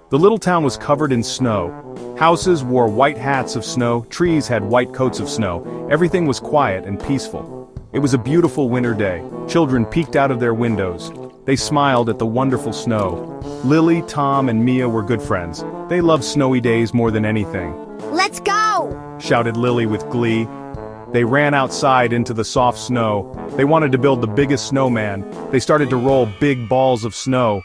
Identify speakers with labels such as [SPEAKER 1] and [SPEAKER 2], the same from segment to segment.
[SPEAKER 1] The little town was covered in snow. Houses wore white hats of snow, trees had white coats of snow, everything was quiet and peaceful. It was a beautiful winter day. Children peeked out of their windows. They smiled at the wonderful snow. Lily, Tom, and Mia were good friends. They loved snowy days more than anything.
[SPEAKER 2] Let's go!
[SPEAKER 1] Shouted Lily with glee. They ran outside into the soft snow. They wanted to build the biggest snowman. They started to roll big balls of snow.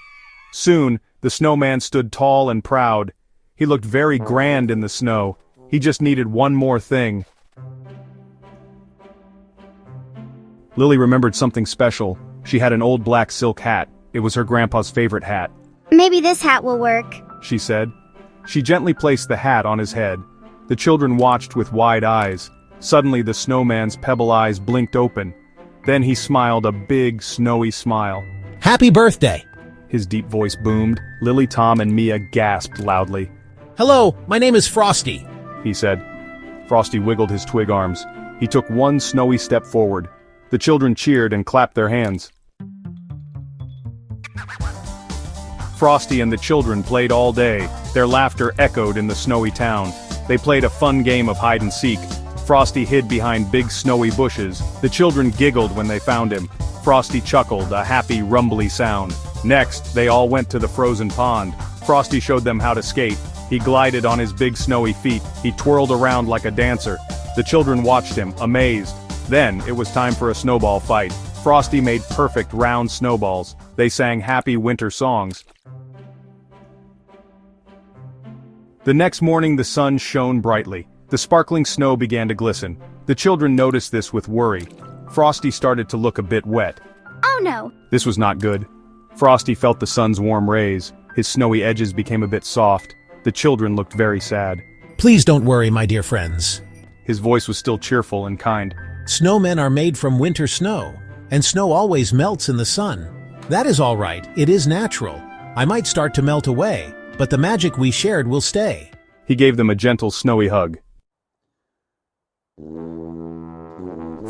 [SPEAKER 1] Soon, the snowman stood tall and proud. He looked very grand in the snow. He just needed one more thing. Lily remembered something special. She had an old black silk hat. It was her grandpa's favorite hat.
[SPEAKER 2] Maybe this hat will work,
[SPEAKER 1] she said. She gently placed the hat on his head. The children watched with wide eyes. Suddenly the snowman's pebble eyes blinked open. Then he smiled a big, snowy smile.
[SPEAKER 3] Happy birthday!
[SPEAKER 1] His deep voice boomed. Lily, Tom, and Mia gasped loudly.
[SPEAKER 3] Hello, my name is Frosty,
[SPEAKER 1] he said. Frosty wiggled his twig arms. He took one snowy step forward. The children cheered and clapped their hands. Frosty and the children played all day. Their laughter echoed in the snowy town. They played a fun game of hide and seek. Frosty hid behind big snowy bushes. The children giggled when they found him. Frosty chuckled, a happy, rumbly sound. Next, they all went to the frozen pond. Frosty showed them how to skate. He glided on his big snowy feet. He twirled around like a dancer. The children watched him, amazed. Then, it was time for a snowball fight. Frosty made perfect round snowballs. They sang happy winter songs. The next morning the sun shone brightly. The sparkling snow began to glisten. The children noticed this with worry. Frosty started to look a bit wet.
[SPEAKER 2] Oh no!
[SPEAKER 1] This was not good. Frosty felt the sun's warm rays. His snowy edges became a bit soft. The children looked very sad.
[SPEAKER 3] Please don't worry, my dear friends.
[SPEAKER 1] His voice was still cheerful and kind.
[SPEAKER 3] Snowmen are made from winter snow, and snow always melts in the sun. That is all right, it is natural. I might start to melt away, but the magic we shared will stay.
[SPEAKER 1] He gave them a gentle snowy hug.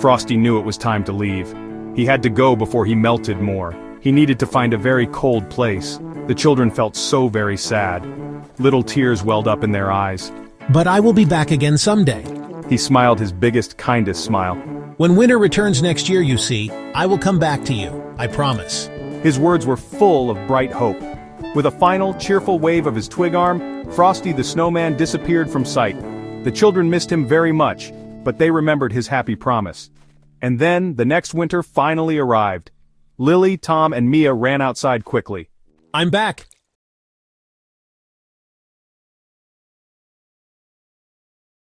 [SPEAKER 1] Frosty knew it was time to leave. He had to go before he melted more. He needed to find a very cold place. The children felt so very sad. Little tears welled up in their eyes.
[SPEAKER 3] But I will be back again someday.
[SPEAKER 1] He smiled his biggest, kindest smile.
[SPEAKER 3] When winter returns next year, you see, I will come back to you, I promise.
[SPEAKER 1] His words were full of bright hope. With a final, cheerful wave of his twig arm, Frosty the Snowman disappeared from sight. The children missed him very much, but they remembered his happy promise. And then, the next winter finally arrived. Lily, Tom, and Mia ran outside quickly.
[SPEAKER 3] I'm back.